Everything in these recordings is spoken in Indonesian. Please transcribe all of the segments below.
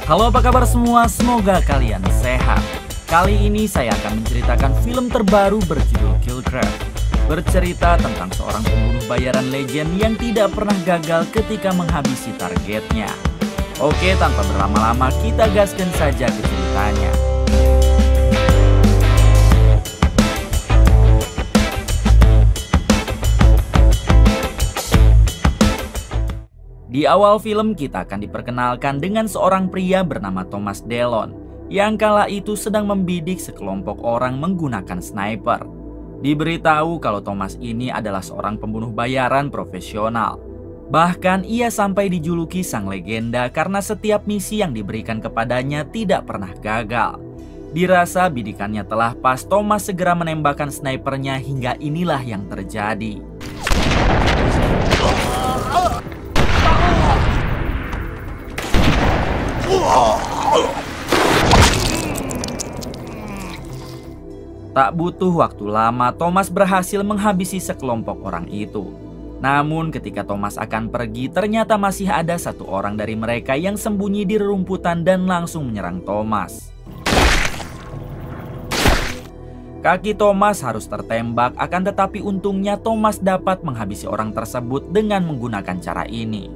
Halo, apa kabar semua? Semoga kalian sehat. Kali ini saya akan menceritakan film terbaru berjudul Killcraft. Bercerita tentang seorang pembunuh bayaran legend yang tidak pernah gagal ketika menghabisi targetnya. Oke, tanpa berlama-lama kita gaskan saja ke ceritanya. Di awal film kita akan diperkenalkan dengan seorang pria bernama Thomas Delon yang kala itu sedang membidik sekelompok orang menggunakan sniper. Diberitahu kalau Thomas ini adalah seorang pembunuh bayaran profesional. Bahkan ia sampai dijuluki sang legenda karena setiap misi yang diberikan kepadanya tidak pernah gagal. Dirasa bidikannya telah pas, Thomas segera menembakkan snipernya hingga inilah yang terjadi. Tak butuh waktu lama, Thomas berhasil menghabisi sekelompok orang itu. Namun ketika Thomas akan pergi, ternyata masih ada satu orang dari mereka yang sembunyi di rerumputan dan langsung menyerang Thomas. Kaki Thomas harus tertembak, akan tetapi untungnya Thomas dapat menghabisi orang tersebut dengan menggunakan cara ini.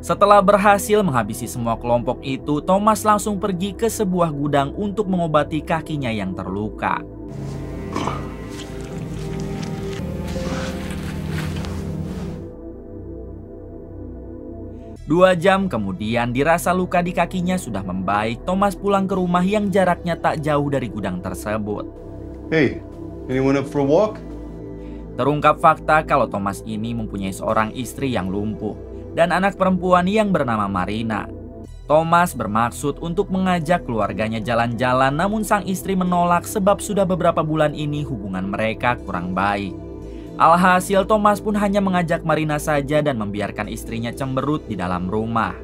Setelah berhasil menghabisi semua kelompok itu, Thomas langsung pergi ke sebuah gudang untuk mengobati kakinya yang terluka. Dua jam kemudian, dirasa luka di kakinya sudah membaik, Thomas pulang ke rumah yang jaraknya tak jauh dari gudang tersebut. Hey, anyone up for a walk? Terungkap fakta kalau Thomas ini mempunyai seorang istri yang lumpuh dan anak perempuan yang bernama Marina. Thomas bermaksud untuk mengajak keluarganya jalan-jalan, namun sang istri menolak sebab sudah beberapa bulan ini hubungan mereka kurang baik. Alhasil Thomas pun hanya mengajak Marina saja dan membiarkan istrinya cemberut di dalam rumah.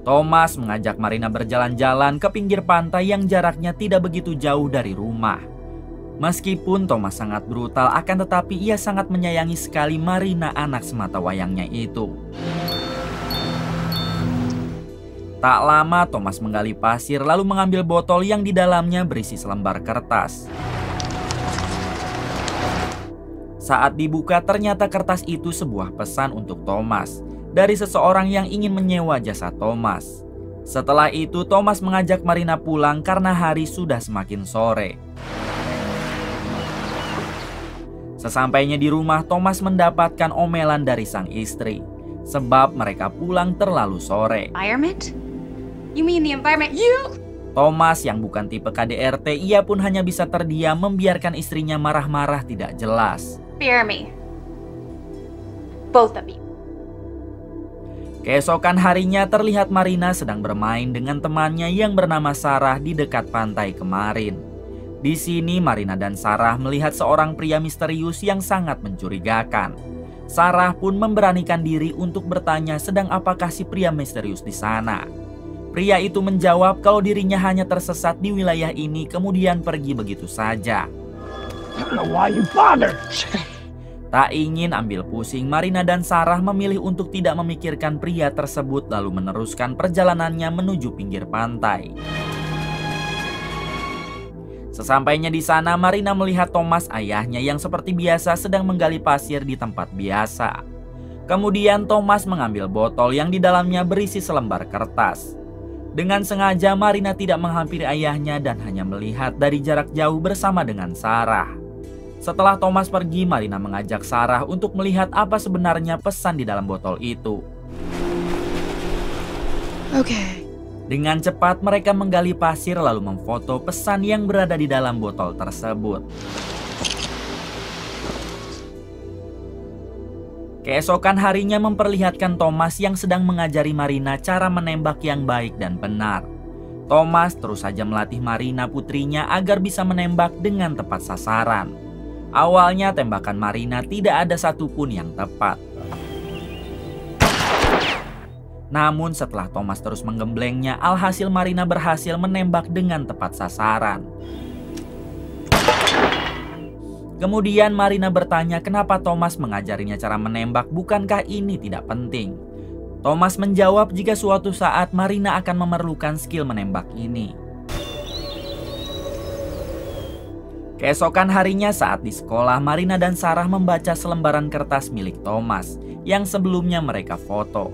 Thomas mengajak Marina berjalan-jalan ke pinggir pantai yang jaraknya tidak begitu jauh dari rumah. Meskipun Thomas sangat brutal, akan tetapi ia sangat menyayangi sekali Marina, anak semata wayangnya itu. Tak lama Thomas menggali pasir lalu mengambil botol yang di dalamnya berisi selembar kertas. Saat dibuka ternyata kertas itu sebuah pesan untuk Thomas dari seseorang yang ingin menyewa jasa Thomas. Setelah itu Thomas mengajak Marina pulang karena hari sudah semakin sore. Sesampainya di rumah, Thomas mendapatkan omelan dari sang istri sebab mereka pulang terlalu sore. Environment? You mean the environment? You? Thomas yang bukan tipe KDRT, ia pun hanya bisa terdiam membiarkan istrinya marah-marah tidak jelas. Fear me. Both of you. Keesokan harinya terlihat Marina sedang bermain dengan temannya yang bernama Sarah di dekat pantai kemarin. Di sini Marina dan Sarah melihat seorang pria misterius yang sangat mencurigakan. Sarah pun memberanikan diri untuk bertanya sedang apakah si pria misterius di sana. Pria itu menjawab kalau dirinya hanya tersesat di wilayah ini kemudian pergi begitu saja. Tak ingin ambil pusing, Marina dan Sarah memilih untuk tidak memikirkan pria tersebut lalu meneruskan perjalanannya menuju pinggir pantai. Sesampainya di sana, Marina melihat Thomas, ayahnya, yang seperti biasa sedang menggali pasir di tempat biasa. Kemudian Thomas mengambil botol yang di dalamnya berisi selembar kertas. Dengan sengaja Marina tidak menghampiri ayahnya dan hanya melihat dari jarak jauh bersama dengan Sarah. Setelah Thomas pergi, Marina mengajak Sarah untuk melihat apa sebenarnya pesan di dalam botol itu. Okay. Dengan cepat mereka menggali pasir lalu memfoto pesan yang berada di dalam botol tersebut. Keesokan harinya memperlihatkan Thomas yang sedang mengajari Marina cara menembak yang baik dan benar. Thomas terus saja melatih Marina, putrinya, agar bisa menembak dengan tepat sasaran. Awalnya tembakan Marina tidak ada satupun yang tepat. Namun setelah Thomas terus menggemblengnya, alhasil Marina berhasil menembak dengan tepat sasaran. Kemudian Marina bertanya kenapa Thomas mengajarinya cara menembak, bukankah ini tidak penting? Thomas menjawab jika suatu saat Marina akan memerlukan skill menembak ini. Keesokan harinya saat di sekolah, Marina dan Sarah membaca selembaran kertas milik Thomas yang sebelumnya mereka foto.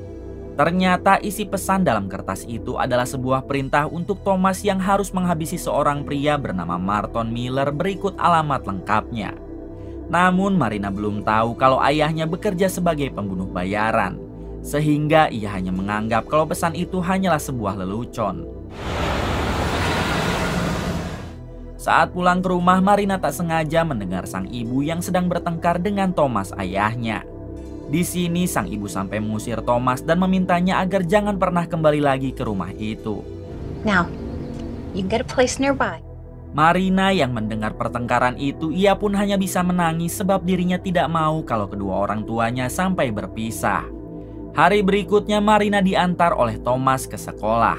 Ternyata isi pesan dalam kertas itu adalah sebuah perintah untuk Thomas yang harus menghabisi seorang pria bernama Marton Miller berikut alamat lengkapnya. Namun Marina belum tahu kalau ayahnya bekerja sebagai pembunuh bayaran, sehingga ia hanya menganggap kalau pesan itu hanyalah sebuah lelucon. Saat pulang ke rumah, Marina tak sengaja mendengar sang ibu yang sedang bertengkar dengan Thomas ayahnya. Di sini sang ibu sampai mengusir Thomas dan memintanya agar jangan pernah kembali lagi ke rumah itu. Now, you can get a place nearby. Marina yang mendengar pertengkaran itu, ia pun hanya bisa menangis sebab dirinya tidak mau kalau kedua orang tuanya sampai berpisah. Hari berikutnya Marina diantar oleh Thomas ke sekolah.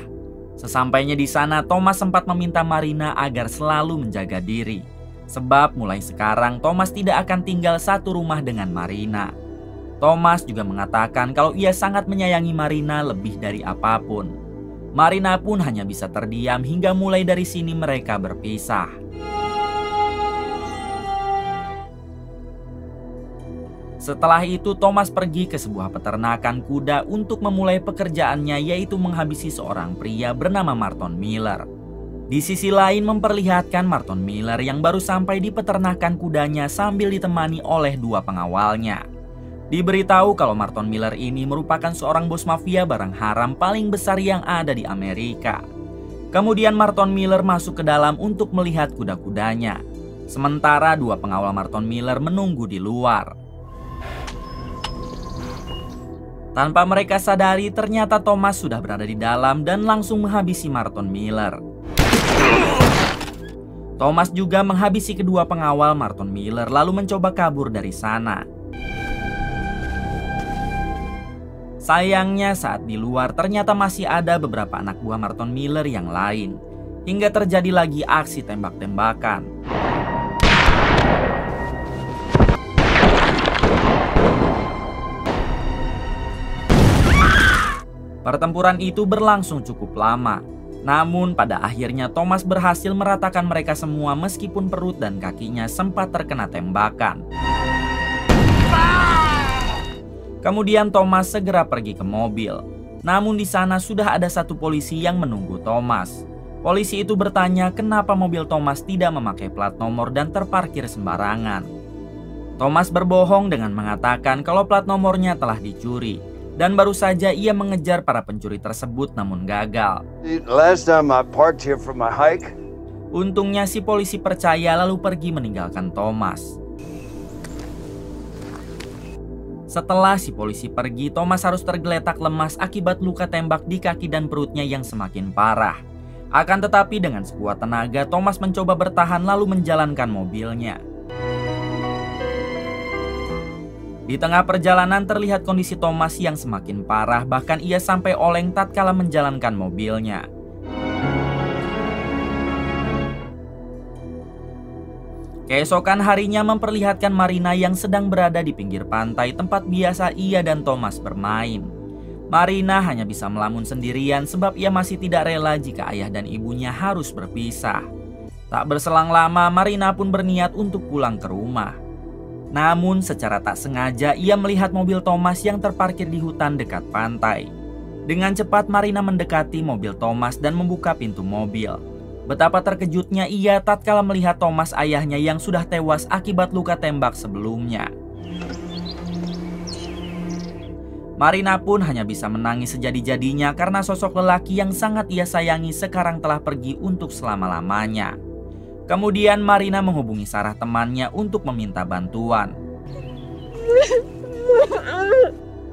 Sesampainya di sana, Thomas sempat meminta Marina agar selalu menjaga diri. Sebab mulai sekarang Thomas tidak akan tinggal satu rumah dengan Marina. Thomas juga mengatakan kalau ia sangat menyayangi Marina lebih dari apapun. Marina pun hanya bisa terdiam hingga mulai dari sini mereka berpisah. Setelah itu Thomas pergi ke sebuah peternakan kuda untuk memulai pekerjaannya, yaitu menghabisi seorang pria bernama Marton Miller. Di sisi lain memperlihatkan Marton Miller yang baru sampai di peternakan kudanya sambil ditemani oleh dua pengawalnya. Diberitahu kalau Marton Miller ini merupakan seorang bos mafia barang haram paling besar yang ada di Amerika. Kemudian Marton Miller masuk ke dalam untuk melihat kuda-kudanya. Sementara dua pengawal Marton Miller menunggu di luar. Tanpa mereka sadari, ternyata Thomas sudah berada di dalam dan langsung menghabisi Marton Miller. Thomas juga menghabisi kedua pengawal Marton Miller lalu mencoba kabur dari sana. Sayangnya saat di luar ternyata masih ada beberapa anak buah Marton Miller yang lain. Hingga terjadi lagi aksi tembak-tembakan. Pertempuran itu berlangsung cukup lama. Namun pada akhirnya Thomas berhasil meratakan mereka semua meskipun perut dan kakinya sempat terkena tembakan. Kemudian Thomas segera pergi ke mobil. Namun di sana sudah ada satu polisi yang menunggu Thomas. Polisi itu bertanya kenapa mobil Thomas tidak memakai plat nomor dan terparkir sembarangan. Thomas berbohong dengan mengatakan kalau plat nomornya telah dicuri. Dan baru saja ia mengejar para pencuri tersebut namun gagal. Last time I parked here for my hike. Untungnya si polisi percaya lalu pergi meninggalkan Thomas. Setelah si polisi pergi, Thomas harus tergeletak lemas akibat luka tembak di kaki dan perutnya yang semakin parah. Akan tetapi dengan sekuat tenaga, Thomas mencoba bertahan lalu menjalankan mobilnya. Di tengah perjalanan terlihat kondisi Thomas yang semakin parah, bahkan ia sampai oleng tatkala menjalankan mobilnya. Keesokan harinya memperlihatkan Marina yang sedang berada di pinggir pantai tempat biasa ia dan Thomas bermain. Marina hanya bisa melamun sendirian sebab ia masih tidak rela jika ayah dan ibunya harus berpisah. Tak berselang lama Marina pun berniat untuk pulang ke rumah. Namun secara tak sengaja ia melihat mobil Thomas yang terparkir di hutan dekat pantai. Dengan cepat Marina mendekati mobil Thomas dan membuka pintu mobil. Betapa terkejutnya ia tatkala melihat Thomas ayahnya yang sudah tewas akibat luka tembak sebelumnya. Marina pun hanya bisa menangis sejadi-jadinya karena sosok lelaki yang sangat ia sayangi sekarang telah pergi untuk selama-lamanya. Kemudian Marina menghubungi Sarah temannya untuk meminta bantuan.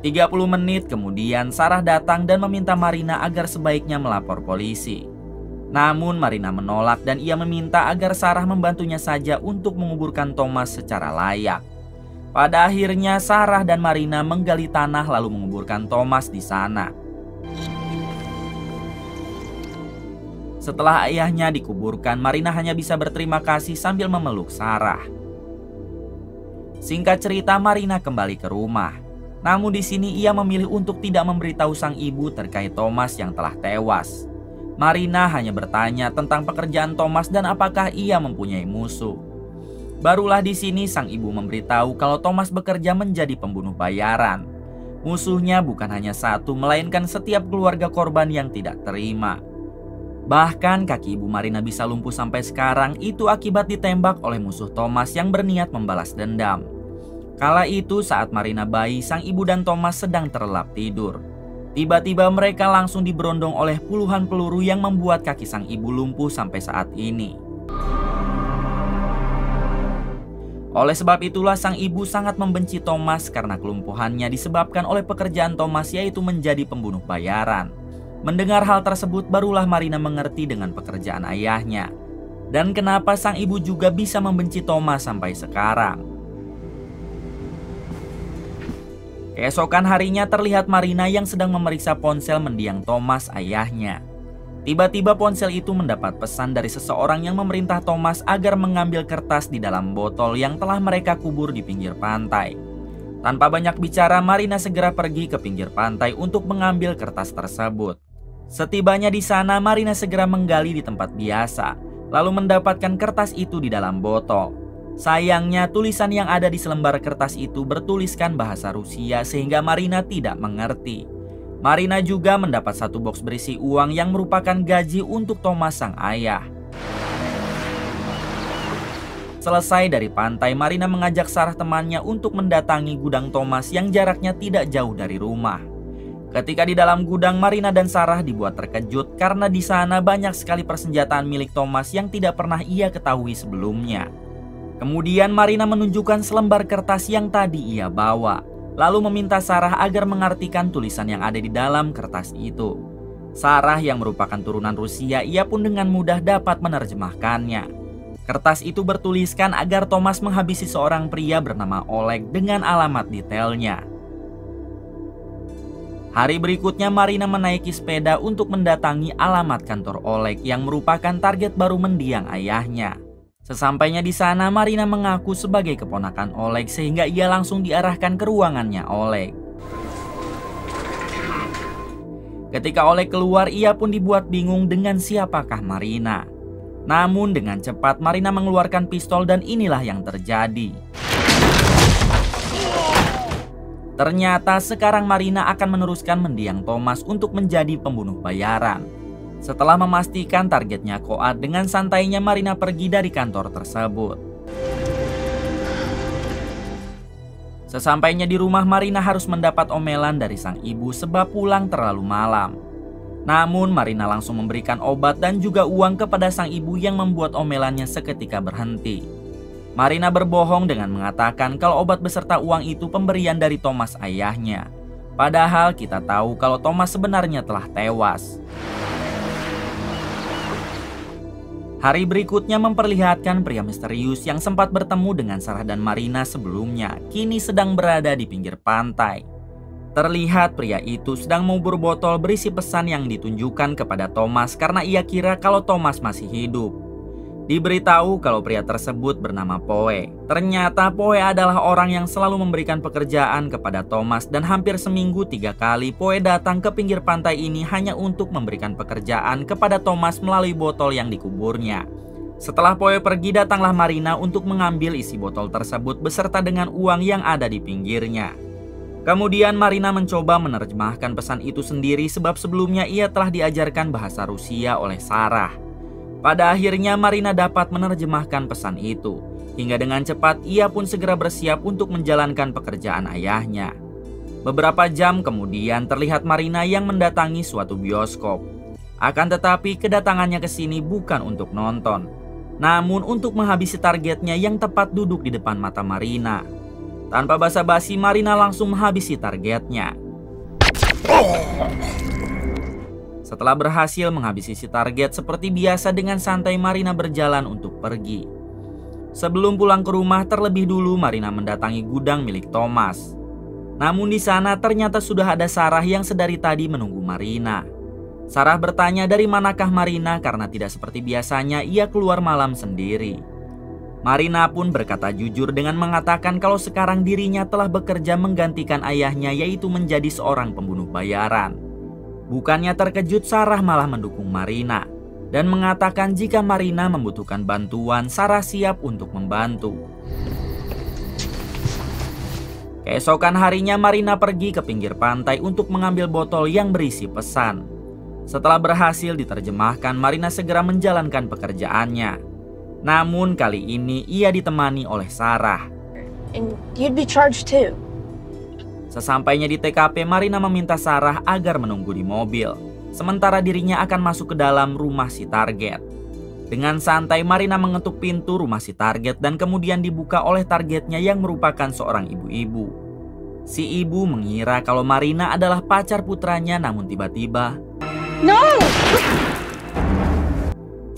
30 menit kemudian Sarah datang dan meminta Marina agar sebaiknya melapor polisi. Namun Marina menolak dan ia meminta agar Sarah membantunya saja untuk menguburkan Thomas secara layak. Pada akhirnya Sarah dan Marina menggali tanah lalu menguburkan Thomas di sana. Setelah ayahnya dikuburkan, Marina hanya bisa berterima kasih sambil memeluk Sarah. Singkat cerita, Marina kembali ke rumah. Namun di sini ia memilih untuk tidak memberitahu sang ibu terkait Thomas yang telah tewas. Marina hanya bertanya tentang pekerjaan Thomas dan apakah ia mempunyai musuh. Barulah di sini sang ibu memberitahu kalau Thomas bekerja menjadi pembunuh bayaran. Musuhnya bukan hanya satu, melainkan setiap keluarga korban yang tidak terima. Bahkan kaki ibu Marina bisa lumpuh sampai sekarang itu akibat ditembak oleh musuh Thomas yang berniat membalas dendam. Kala itu saat Marina bayi, sang ibu dan Thomas sedang terlelap tidur. Tiba-tiba mereka langsung diberondong oleh puluhan peluru yang membuat kaki sang ibu lumpuh sampai saat ini. Oleh sebab itulah sang ibu sangat membenci Thomas karena kelumpuhannya disebabkan oleh pekerjaan Thomas, yaitu menjadi pembunuh bayaran. Mendengar hal tersebut barulah Marina mengerti dengan pekerjaan ayahnya dan kenapa sang ibu juga bisa membenci Thomas sampai sekarang. Keesokan harinya terlihat Marina yang sedang memeriksa ponsel mendiang Thomas ayahnya. Tiba-tiba ponsel itu mendapat pesan dari seseorang yang memerintah Thomas agar mengambil kertas di dalam botol yang telah mereka kubur di pinggir pantai. Tanpa banyak bicara, Marina segera pergi ke pinggir pantai untuk mengambil kertas tersebut. Setibanya di sana, Marina segera menggali di tempat biasa, lalu mendapatkan kertas itu di dalam botol. Sayangnya, tulisan yang ada di selembar kertas itu bertuliskan bahasa Rusia sehingga Marina tidak mengerti. Marina juga mendapat satu box berisi uang yang merupakan gaji untuk Thomas sang ayah. Selesai dari pantai, Marina mengajak Sarah temannya untuk mendatangi gudang Thomas yang jaraknya tidak jauh dari rumah. Ketika di dalam gudang, Marina dan Sarah dibuat terkejut karena di sana banyak sekali persenjataan milik Thomas yang tidak pernah ia ketahui sebelumnya. Kemudian Marina menunjukkan selembar kertas yang tadi ia bawa, lalu meminta Sarah agar mengartikan tulisan yang ada di dalam kertas itu. Sarah yang merupakan turunan Rusia, ia pun dengan mudah dapat menerjemahkannya. Kertas itu bertuliskan agar Thomas menghabisi seorang pria bernama Oleg dengan alamat detailnya. Hari berikutnya Marina menaiki sepeda untuk mendatangi alamat kantor Oleg yang merupakan target baru mendiang ayahnya. Sesampainya di sana, Marina mengaku sebagai keponakan Oleg sehingga ia langsung diarahkan ke ruangannya Oleg. Ketika Oleg keluar, ia pun dibuat bingung dengan siapakah Marina. Namun dengan cepat Marina mengeluarkan pistol dan inilah yang terjadi. Ternyata sekarang Marina akan meneruskan mendiang Thomas untuk menjadi pembunuh bayaran. Setelah memastikan targetnya koat, dengan santainya Marina pergi dari kantor tersebut. Sesampainya di rumah, Marina harus mendapat omelan dari sang ibu sebab pulang terlalu malam. Namun Marina langsung memberikan obat dan juga uang kepada sang ibu yang membuat omelannya seketika berhenti. Marina berbohong dengan mengatakan kalau obat beserta uang itu pemberian dari Thomas ayahnya. Padahal kita tahu kalau Thomas sebenarnya telah tewas. Hari berikutnya memperlihatkan pria misterius yang sempat bertemu dengan Sarah dan Marina sebelumnya, kini sedang berada di pinggir pantai. Terlihat pria itu sedang mengubur botol berisi pesan yang ditunjukkan kepada Thomas karena ia kira kalau Thomas masih hidup. Diberitahu kalau pria tersebut bernama Poe. Ternyata Poe adalah orang yang selalu memberikan pekerjaan kepada Thomas dan hampir seminggu 3 kali Poe datang ke pinggir pantai ini hanya untuk memberikan pekerjaan kepada Thomas melalui botol yang dikuburnya. Setelah Poe pergi, datanglah Marina untuk mengambil isi botol tersebut beserta dengan uang yang ada di pinggirnya. Kemudian Marina mencoba menerjemahkan pesan itu sendiri sebab sebelumnya ia telah diajarkan bahasa Rusia oleh Sarah. Pada akhirnya Marina dapat menerjemahkan pesan itu. Hingga dengan cepat ia pun segera bersiap untuk menjalankan pekerjaan ayahnya. Beberapa jam kemudian terlihat Marina yang mendatangi suatu bioskop. Akan tetapi kedatangannya ke sini bukan untuk nonton, namun untuk menghabisi targetnya yang tepat duduk di depan mata Marina. Tanpa basa-basi Marina langsung menghabisi targetnya. Setelah berhasil menghabisi si target, seperti biasa dengan santai Marina berjalan untuk pergi. Sebelum pulang ke rumah, terlebih dulu Marina mendatangi gudang milik Thomas. Namun di sana ternyata sudah ada Sarah yang sedari tadi menunggu Marina. Sarah bertanya dari manakah Marina karena tidak seperti biasanya ia keluar malam sendiri. Marina pun berkata jujur dengan mengatakan kalau sekarang dirinya telah bekerja menggantikan ayahnya, yaitu menjadi seorang pembunuh bayaran. Bukannya terkejut, Sarah malah mendukung Marina dan mengatakan jika Marina membutuhkan bantuan, Sarah siap untuk membantu. Keesokan harinya Marina pergi ke pinggir pantai untuk mengambil botol yang berisi pesan. Setelah berhasil diterjemahkan, Marina segera menjalankan pekerjaannya. Namun kali ini ia ditemani oleh Sarah. And you'd be charged too. Sesampainya di TKP, Marina meminta Sarah agar menunggu di mobil, sementara dirinya akan masuk ke dalam rumah si target. Dengan santai Marina mengetuk pintu rumah si target dan kemudian dibuka oleh targetnya yang merupakan seorang ibu-ibu. Si ibu mengira kalau Marina adalah pacar putranya, namun tiba-tiba No!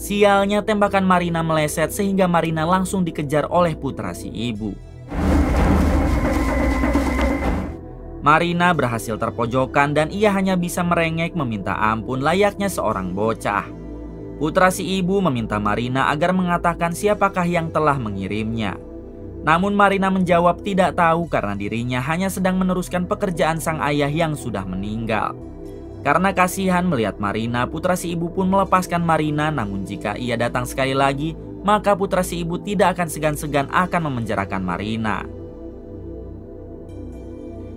sialnya tembakan Marina meleset sehingga Marina langsung dikejar oleh putra si ibu. Marina berhasil terpojokan dan ia hanya bisa merengek meminta ampun layaknya seorang bocah. Putra si ibu meminta Marina agar mengatakan siapakah yang telah mengirimnya. Namun Marina menjawab tidak tahu karena dirinya hanya sedang meneruskan pekerjaan sang ayah yang sudah meninggal. Karena kasihan melihat Marina, putra si ibu pun melepaskan Marina, namun jika ia datang sekali lagi, maka putra si ibu tidak akan segan-segan akan memenjarakan Marina.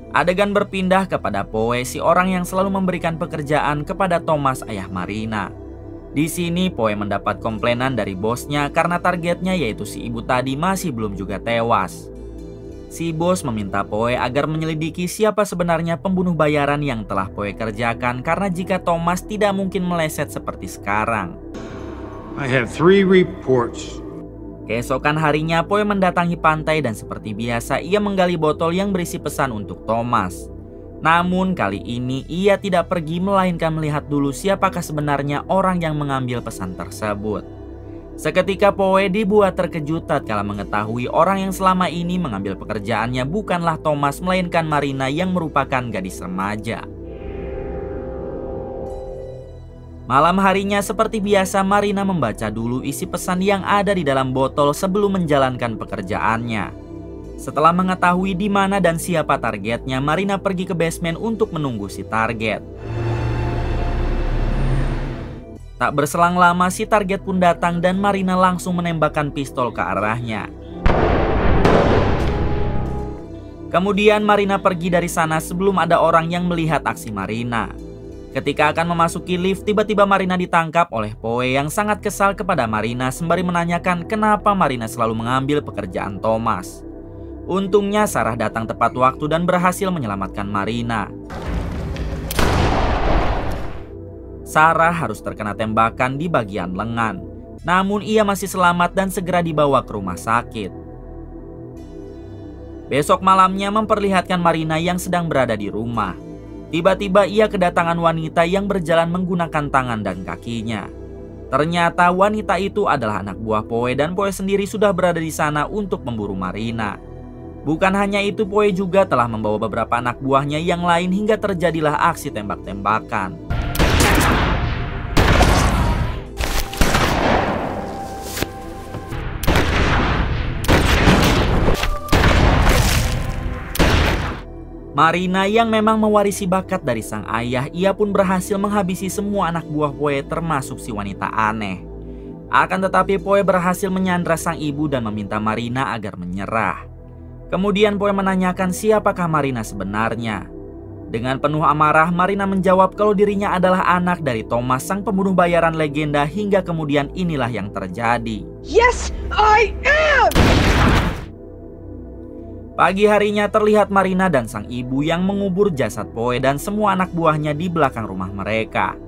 Adegan berpindah kepada Poe, si orang yang selalu memberikan pekerjaan kepada Thomas, ayah Marina. Di sini Poe mendapat komplainan dari bosnya karena targetnya yaitu si ibu tadi masih belum juga tewas. Si bos meminta Poe agar menyelidiki siapa sebenarnya pembunuh bayaran yang telah Poe kerjakan karena jika Thomas tidak mungkin meleset seperti sekarang. I have 3 reports. Keesokan harinya Poe mendatangi pantai dan seperti biasa ia menggali botol yang berisi pesan untuk Thomas. Namun kali ini ia tidak pergi melainkan melihat dulu siapakah sebenarnya orang yang mengambil pesan tersebut. Seketika Poe dibuat terkejut tatkala mengetahui orang yang selama ini mengambil pekerjaannya bukanlah Thomas melainkan Marina yang merupakan gadis remaja. Malam harinya seperti biasa Marina membaca dulu isi pesan yang ada di dalam botol sebelum menjalankan pekerjaannya. Setelah mengetahui di mana dan siapa targetnya, Marina pergi ke basement untuk menunggu si target. Tak berselang lama si target pun datang dan Marina langsung menembakkan pistol ke arahnya. Kemudian Marina pergi dari sana sebelum ada orang yang melihat aksi Marina. Ketika akan memasuki lift, tiba-tiba Marina ditangkap oleh Poe yang sangat kesal kepada Marina sembari menanyakan kenapa Marina selalu mengambil pekerjaan Thomas. Untungnya Sarah datang tepat waktu dan berhasil menyelamatkan Marina. Sarah harus terkena tembakan di bagian lengan, namun ia masih selamat dan segera dibawa ke rumah sakit. Besok malamnya memperlihatkan Marina yang sedang berada di rumah. Tiba-tiba ia kedatangan wanita yang berjalan menggunakan tangan dan kakinya. Ternyata wanita itu adalah anak buah Poe dan Poe sendiri sudah berada di sana untuk memburu Marina. Bukan hanya itu, Poe juga telah membawa beberapa anak buahnya yang lain hingga terjadilah aksi tembak-tembakan. Marina yang memang mewarisi bakat dari sang ayah, ia pun berhasil menghabisi semua anak buah Poe termasuk si wanita aneh. Akan tetapi Poe berhasil menyandra sang ibu dan meminta Marina agar menyerah. Kemudian Poe menanyakan siapakah Marina sebenarnya. Dengan penuh amarah Marina menjawab kalau dirinya adalah anak dari Thomas sang pembunuh bayaran legenda hingga kemudian inilah yang terjadi. Yes, I am! Pagi harinya terlihat Marina dan sang ibu yang mengubur jasad Poe dan semua anak buahnya di belakang rumah mereka.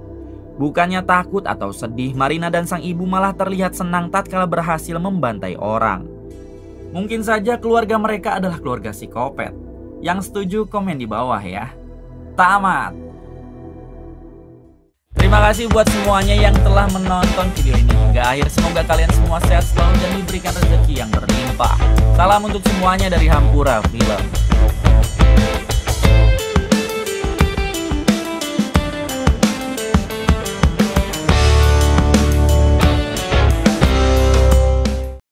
Bukannya takut atau sedih, Marina dan sang ibu malah terlihat senang tatkala berhasil membantai orang. Mungkin saja keluarga mereka adalah keluarga psikopat. Yang setuju komen di bawah ya. Tamat. Terima kasih buat semuanya yang telah menonton video ini hingga akhir. Semoga kalian semua sehat selalu dan diberikan rezeki yang berlimpah. Salam untuk semuanya dari Hampura Film.